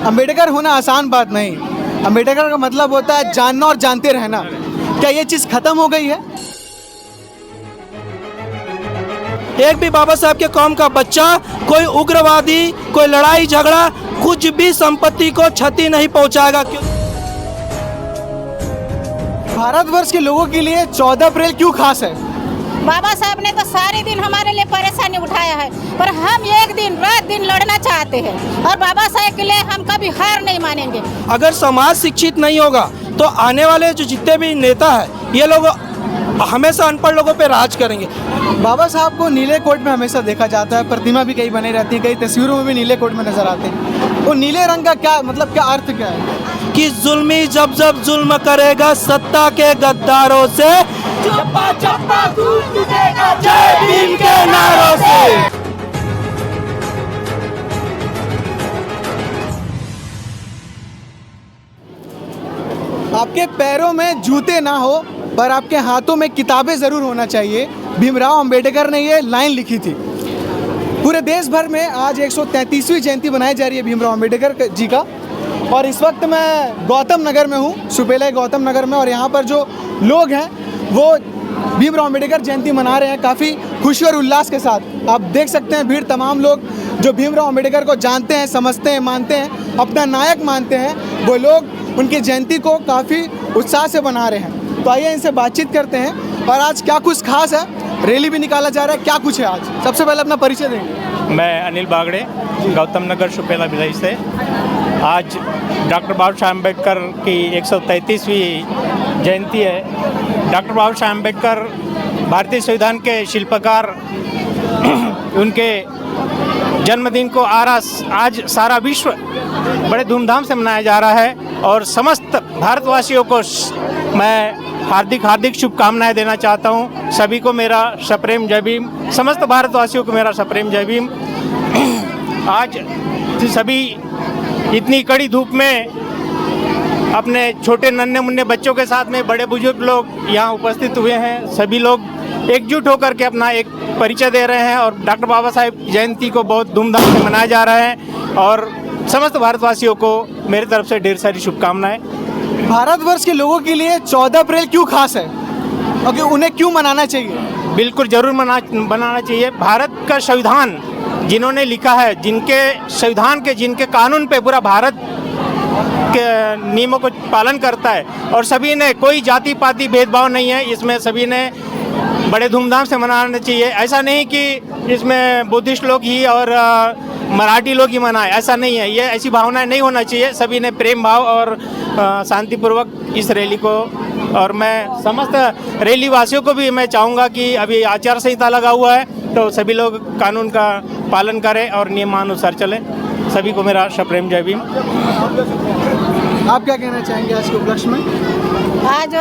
अम्बेडकर होना आसान बात नहीं। अम्बेडकर का मतलब होता है जानना और जानते रहना। क्या ये चीज़ खत्म हो गई है? एक भी बाबा साहब के कौम का बच्चा, कोई उग्रवादी, कोई लड़ाई झगड़ा, कुछ भी संपत्ति को क्षति नहीं पहुंचाएगा। भारतवर्ष के लोगों के लिए 14 अप्रैल क्यों खास है? बाबा साहब ने तो सारे दिन हमारे लिए परेशानी उठाया है, पर हम एक दिन रात दिन लड़ना चाहते हैं और बाबा साहब के लिए हम कभी हार नहीं मानेंगे। अगर समाज शिक्षित नहीं होगा तो आने वाले जो जितने भी नेता हैं ये लोग हमेशा अनपढ़ लोगों पे राज करेंगे। बाबा साहब को नीले कोट में हमेशा देखा जाता है, प्रतिमा भी कई बनी रहती है, कई तस्वीरों में भी नीले कोट में नजर आते हैं। वो नीले रंग का क्या मतलब, क्या अर्थ क्या है? कि जुल्मी जब जब जुल्म करेगा सत्ता के गद्दारों से, चप्पा चप्पा टूटेगा जय भीम के नारों से। आपके पैरों में जूते ना हो पर आपके हाथों में किताबें ज़रूर होना चाहिए। भीमराव अंबेडकर ने ये लाइन लिखी थी। पूरे देश भर में आज 133वीं जयंती मनाई जा रही है भीमराव अंबेडकर जी का। और इस वक्त मैं गौतम नगर में हूँ, सुपेला गौतम नगर में, और यहाँ पर जो लोग हैं वो भीमराव अंबेडकर जयंती मना रहे हैं काफ़ी खुशी और उल्लास के साथ। आप देख सकते हैं भीड़, तमाम लोग जो भीमराव अंबेडकर को जानते हैं, समझते हैं, मानते हैं, अपना नायक मानते हैं, वो लोग उनकी जयंती को काफ़ी उत्साह से मना रहे हैं। तो आइए इनसे बातचीत करते हैं। और आज क्या कुछ खास है? रैली भी निकाला जा रहा है, क्या कुछ है आज? सबसे पहले अपना परिचय देंगे। मैं अनिल बागड़े, गौतम नगर सुपेला भिलाई से। आज डॉक्टर बाबा साहब अम्बेडकर की 133वीं जयंती है। डॉक्टर बाबा साहब अम्बेडकर भारतीय संविधान के शिल्पकार, उनके जन्मदिन को आज सारा विश्व बड़े धूमधाम से मनाया जा रहा है और समस्त भारतवासियों को मैं हार्दिक शुभकामनाएं देना चाहता हूं। सभी को मेरा सप्रेम जय भीम, समस्त भारतवासियों को मेरा सप्रेम जय भीम। आज सभी इतनी कड़ी धूप में अपने छोटे नन्हे मुन्ने बच्चों के साथ में बड़े बुजुर्ग लोग यहाँ उपस्थित हुए हैं। सभी लोग एकजुट होकर के अपना एक परिचय दे रहे हैं और डॉक्टर बाबा साहब जयंती को बहुत धूमधाम से मनाया जा रहा है और समस्त भारतवासियों को मेरी तरफ से ढेर सारी शुभकामनाएं। भारतवर्ष के लोगों के लिए 14 अप्रैल क्यों खास है और उन्हें क्यों मनाना चाहिए? बिल्कुल ज़रूर मनाना चाहिए। भारत का संविधान जिन्होंने लिखा है, जिनके संविधान के, जिनके कानून पे पूरा भारत के नियमों को पालन करता है और सभी ने, कोई जाति पाति भेदभाव नहीं है इसमें, सभी ने बड़े धूमधाम से मनाना चाहिए। ऐसा नहीं कि इसमें बुद्धिस्ट लोग ही और मराठी लोग ही मनाए, ऐसा नहीं है। ये ऐसी भावनाएं नहीं होना चाहिए। सभी ने प्रेम भाव और शांतिपूर्वक इस रैली को, और मैं समस्त रैली वासियों को भी मैं चाहूँगा कि अभी आचार संहिता लगा हुआ है तो सभी लोग कानून का पालन करें और नियमानुसार चलें। सभी को मेरा सप्रेम जय भीम। आप क्या कहना चाहेंगे आज के उपलक्ष्य में? आज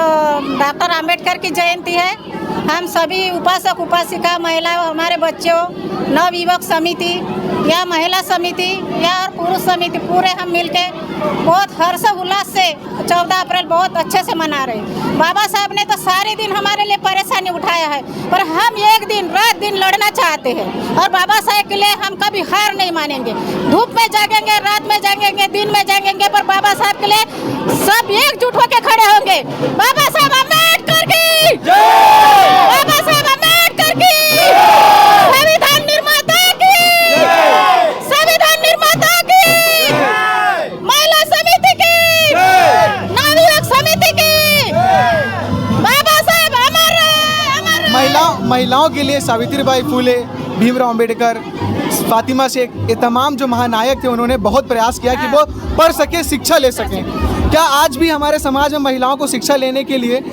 डॉक्टर अंबेडकर की जयंती है। हम सभी उपासक उपासिका, महिला, हमारे बच्चों, नवयुवक समिति या महिला समिति या पुरुष समिति, पूरे हम मिलके बहुत हर्ष उल्लास से 14 अप्रैल बहुत अच्छे से मना रहे हैं। बाबा साहब ने तो सारे दिन हमारे लिए परेशानी उठाया है, पर हम एक दिन रात दिन लड़ना चाहते हैं और बाबा साहब के लिए हम कभी हार नहीं मानेंगे। धूप में जागेंगे, रात में जागेंगे, दिन में जागेंगे, पर बाबा साहब के लिए सब एकजुट होकर खड़े होंगे। बाबा साहब अम्बेडकर की जय! बाबा साहब अम्बेडकर की जय! संविधान निर्माता की जय! संविधान निर्माता की जय! महिला समिति की जय! नवयुवक समिति की जय! बाबा साहब अमर। महिलाओं के लिए सावित्रीबाई फुले, भीमराव अंबेडकर, फातिमा शेख, ये तमाम जो महानायक थे, उन्होंने बहुत प्रयास किया कि वो पढ़ सके, शिक्षा ले सकें। क्या आज भी हमारे समाज में महिलाओं को शिक्षा लेने के लिए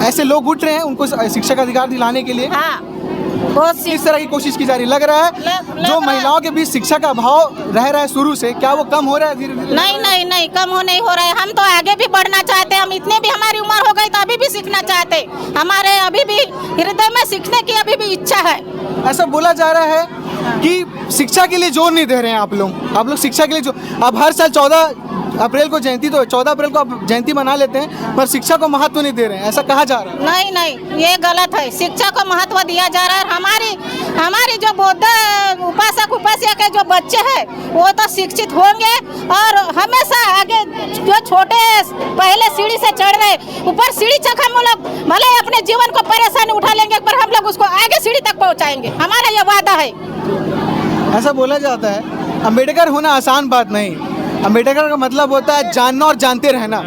ऐसे लोग उठ रहे हैं, उनको शिक्षा का अधिकार दिलाने के लिए? हाँ, बहुत इस तरह की कोशिश की जा रही लग रहा है। जो महिलाओं के बीच शिक्षा का अभाव रह रहा है शुरू से, क्या वो कम हो रहा है धीरे धीरे? नहीं, कम हो नहीं हो रहा है। हम तो आगे भी बढ़ना चाहते हैं। हम इतने भी हमारी उम्र हो गई तो अभी भी सीखना चाहते। हमारे अभी भी हृदय में सीखने की अभी भी इच्छा है। ऐसा बोला जा रहा है कि शिक्षा के लिए जोर नहीं दे रहे हैं आप लोग शिक्षा के लिए जो अब हर साल 14 अप्रैल को जयंती, तो 14 अप्रैल को आप जयंती मना लेते हैं पर शिक्षा को महत्व नहीं दे रहे हैं, ऐसा कहा जा रहा है। नहीं, ये गलत है। शिक्षा को महत्व दिया जा रहा है। हमारी जो बौद्ध उपासक उपासिका के जो बच्चे हैं वो तो शिक्षित होंगे और छोटे पहले सीढ़ी से चढ़ रहे, ऊपर सीढ़ी तक हम लोग भले अपने जीवन को परेशानी उठा लेंगे, पर हम लोग उसको आगे सीढ़ी तक पहुंचाएंगे, हमारा ये वादा है। ऐसा बोला जाता है अम्बेडकर होना आसान बात नहीं, अम्बेडकर का मतलब होता है जानना और जानते रहना।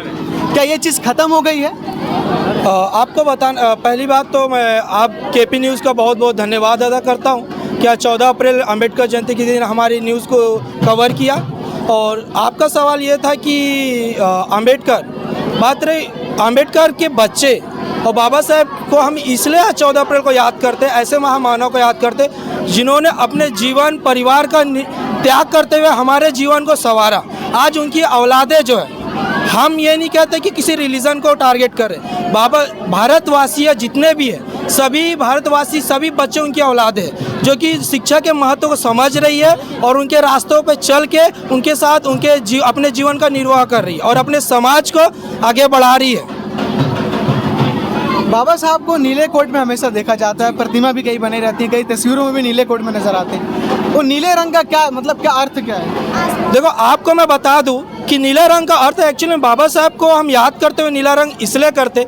क्या ये चीज़ ख़त्म हो गई है? आपको बताना, पहली बात तो मैं आप केपी न्यूज़ का बहुत बहुत धन्यवाद अदा करता हूँ कि आज 14 अप्रैल अम्बेडकर जयंती के दिन हमारी न्यूज़ को कवर किया। और आपका सवाल ये था कि अम्बेडकर, बात रही अम्बेडकर के बच्चे और बाबा साहेब को हम इसलिए 14 अप्रैल को याद करते, ऐसे महामानव को याद करते जिन्होंने अपने जीवन परिवार का त्याग करते हुए हमारे जीवन को संवारा। आज उनकी औलादें जो है, हम ये नहीं कहते कि किसी रिलीजन को टारगेट करें, बाबा भारतवासी जितने भी हैं सभी भारतवासी, सभी बच्चे उनकी औलाद है जो कि शिक्षा के महत्व को समझ रही है और उनके रास्तों पे चल के उनके साथ अपने जीवन का निर्वाह कर रही है और अपने समाज को आगे बढ़ा रही है। बाबा साहब को नीले कोट में हमेशा देखा जाता है, प्रतिमा भी कई बनी रहती है, कई तस्वीरों में भी नीले कोट में नजर आते हैं। वो नीले रंग का क्या मतलब, क्या अर्थ क्या है? देखो, आपको मैं बता दूं कि नीला रंग का अर्थ एक्चुअली बाबा साहब को हम याद करते हुए नीला रंग इसलिए करते,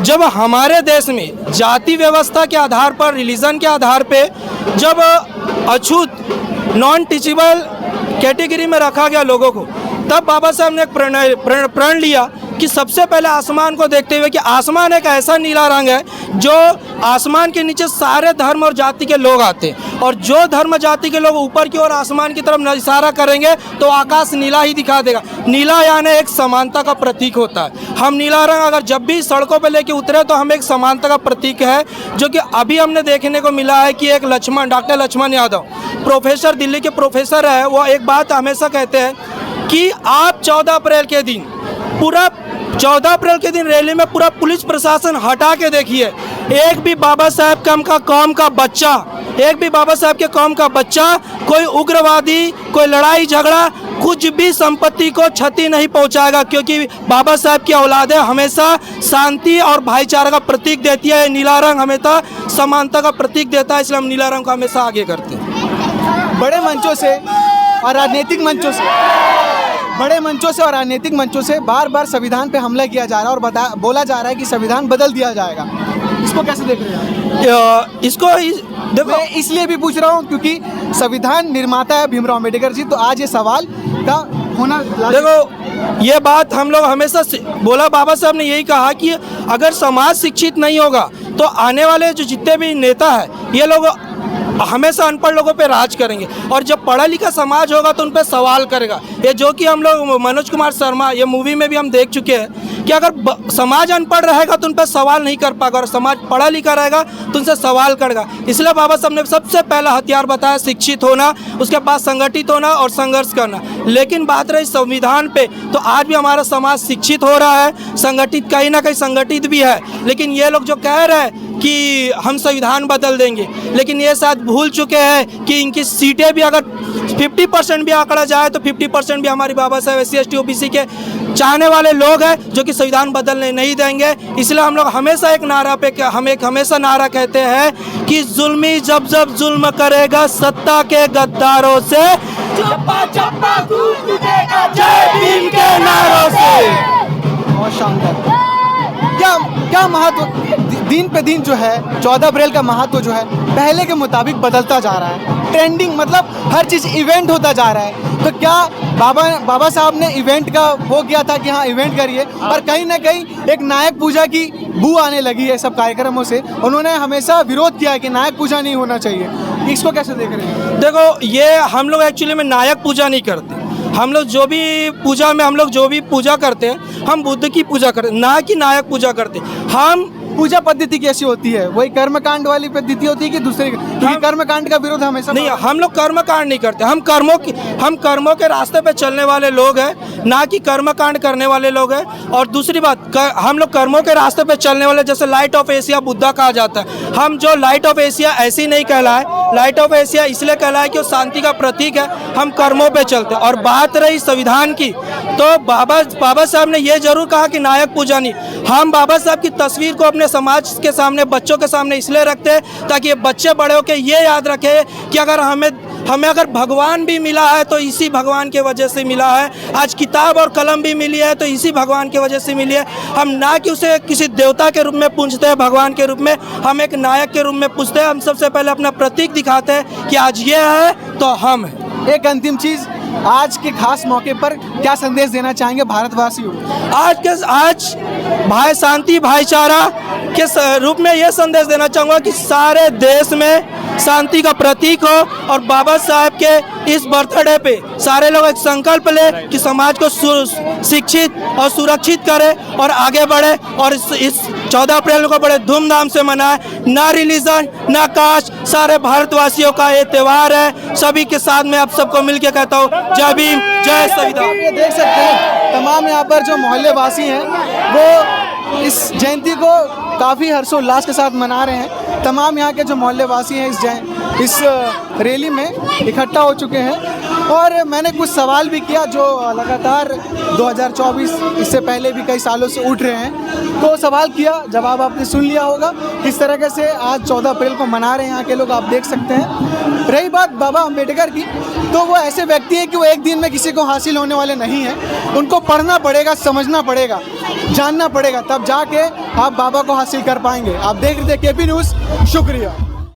जब हमारे देश में जाति व्यवस्था के आधार पर, रिलीजन के आधार पे जब अछूत नॉन टीचेबल कैटेगरी में रखा गया लोगों को, तब बाबा साहब ने एक प्रण लिया कि सबसे पहले आसमान को देखते हुए कि आसमान एक ऐसा नीला रंग है जो आसमान के नीचे सारे धर्म और जाति के लोग आते हैं, और जो धर्म जाति के लोग ऊपर की ओर आसमान की तरफ इशारा करेंगे तो आकाश नीला ही दिखा देगा। नीला यानी एक समानता का प्रतीक होता है। हम नीला रंग अगर जब भी सड़कों पर लेके उतरे तो हम एक समानता का प्रतीक है, जो कि अभी हमने देखने को मिला है कि एक डॉक्टर लक्ष्मण यादव प्रोफेसर, दिल्ली के प्रोफेसर है, वो एक बात हमेशा कहते हैं कि आप 14 अप्रैल के दिन 14 अप्रैल के दिन रैली में पूरा पुलिस प्रशासन हटा के देखिए, एक भी बाबा साहब का कौम का बच्चा, एक भी बाबा साहब के कौम का बच्चा, कोई उग्रवादी, कोई लड़ाई झगड़ा, कुछ भी संपत्ति को क्षति नहीं पहुंचाएगा, क्योंकि बाबा साहब की औलादें हमेशा शांति और भाईचारा का प्रतीक देती है। नीला रंग हमेशा समानता का प्रतीक देता है, इसलिए हम नीला रंग को हमेशा आगे करते हैं। बड़े मंचों से और राजनीतिक मंचों से बार बार संविधान पे हमला किया जा रहा है और बोला जा रहा है कि संविधान बदल दिया जाएगा। इसको कैसे देख रहे हैं? देखो, मैं इसलिए भी पूछ रहा हूँ क्योंकि संविधान निर्माता है भीमराव अम्बेडकर जी, तो आज ये सवाल का होना। देखो, ये बात हम लोग हमेशा बोला, बाबा साहब ने यही कहा कि अगर समाज शिक्षित नहीं होगा तो आने वाले जो जितने भी नेता है ये लोग हमेशा अनपढ़ लोगों पे राज करेंगे, और जब पढ़ा लिखा समाज होगा तो उन पे सवाल करेगा। ये जो कि हम लोग मनोज कुमार शर्मा ये मूवी में भी हम देख चुके हैं कि अगर समाज अनपढ़ रहेगा तो उन पे सवाल नहीं कर पाएगा, और समाज पढ़ा लिखा रहेगा तो उनसे सवाल करेगा। इसलिए बाबा साहब ने सबसे पहला हथियार बताया शिक्षित होना, उसके बाद संगठित होना और संघर्ष करना। लेकिन बात रही संविधान पे, तो आज भी हमारा समाज शिक्षित हो रहा है, संगठित कहीं ना कहीं संगठित भी है, लेकिन ये लोग जो कह रहे हैं कि हम संविधान बदल देंगे, लेकिन ये शायद भूल चुके हैं कि इनकी सीटें भी अगर 50% भी आंकड़ा जाए तो 50% भी हमारी Baba Saheb SC ST OBC के चाहने वाले लोग हैं जो कि संविधान बदलने नहीं देंगे। इसलिए हम लोग हमेशा एक नारा पे हमेशा नारा कहते हैं कि जुल्मी जब जुल्म करेगा सत्ता के गद्दारों से, चप्पा चप्पा गूंज उठेगा जय भीम के नारों से। बहुत शानदार। क्या महत्व दिन पे दिन जो है 14 अप्रैल का महत्व जो है पहले के मुताबिक बदलता जा रहा है, ट्रेंडिंग मतलब हर चीज़ इवेंट होता जा रहा है। तो क्या बाबा साहब ने इवेंट का वो किया था कि हाँ इवेंट करिए, पर कहीं ना कहीं एक नायक पूजा की बू आने लगी है सब कार्यक्रमों से। उन्होंने हमेशा विरोध किया है कि नायक पूजा नहीं होना चाहिए। इसको कैसे देख रहे हैं? देखो, ये हम लोग एक्चुअली में नायक पूजा नहीं करते। हम लोग जो भी पूजा करते हैं हम बुद्ध की पूजा करते हैं, ना कि नायक पूजा करते। हम पूजा पद्धति कैसी होती है? वही कर्मकांड वाली पद्धति होती है कि दूसरे? क्योंकि कर्मकांड का विरोध हमेशा नहीं, हम लोग कर्मकांड नहीं करते। हम कर्मों के रास्ते पे चलने वाले लोग हैं, ना कि कर्मकांड करने वाले लोग हैं। और दूसरी बात, हम लोग कर्मों के रास्ते पे चलने वाले, जैसे लाइट ऑफ एशिया बुद्धा कहा जाता है, हम जो लाइट ऑफ एशिया ऐसे ही नहीं कहलाए। लाइट ऑफ एशिया इसलिए कहलाए कि वो शांति का प्रतीक है, हम कर्मों पे चलते हैं। और बात रही संविधान की, तो बाबा साहब ने ये जरूर कहा कि नायक पूजा नहीं। हम बाबा साहब की तस्वीर को अपने समाज के सामने, बच्चों के सामने इसलिए रखते हैं ताकि ये बच्चे बड़े होकर ये याद रखें कि अगर हमें अगर भगवान भी मिला है तो इसी भगवान के वजह से मिला है, आज किताब और कलम भी मिली है तो इसी भगवान के वजह से मिली है। हम ना कि उसे किसी देवता के रूप में पूजते हैं, भगवान के रूप में, हम एक नायक के रूप में पूजते हैं। हम सबसे पहले अपना प्रतीक दिखाते हैं कि आज ये है तो हम हैं। एक अंतिम चीज़, आज के खास मौके पर क्या संदेश देना चाहेंगे भारतवासियों को? आज भाई शांति भाईचारा के रूप में ये संदेश देना चाहूँगा कि सारे देश में शांति का प्रतीक हो और बाबा साहब के इस बर्थडे पे सारे लोग एक संकल्प ले कि समाज को शिक्षित और सुरक्षित करें और आगे बढ़े और इस 14 अप्रैल को बड़े धूमधाम से मनाएं। ना रिलीजन ना कास्ट, सारे भारतवासियों का ये त्यौहार है। सभी के साथ में आप सबको मिलकर कहता हूँ जय भीम, जय संविधान। ये देख सकते हैं तमाम यहाँ पर जो मोहल्ले वासी हैं वो इस जयंती को काफ़ी हर्षोल्लास के साथ मना रहे हैं। तमाम यहाँ के जो मोहल्ले वासी हैं इस रैली में इकट्ठा हो चुके हैं और मैंने कुछ सवाल भी किया जो लगातार 2024 इससे पहले भी कई सालों से उठ रहे हैं। तो सवाल किया, जवाब आपने सुन लिया होगा किस तरीके से आज 14 अप्रैल को मना रहे हैं यहाँ के लोग, आप देख सकते हैं। रही बात बाबा अम्बेडकर की, तो वो ऐसे व्यक्ति हैं कि वो एक दिन में किसी को हासिल होने वाले नहीं हैं। उनको पढ़ना पड़ेगा, समझना पड़ेगा, जानना पड़ेगा, तब जाके आप बाबा को हासिल कर पाएंगे। आप देख रहे थे केपी न्यूज़, शुक्रिया।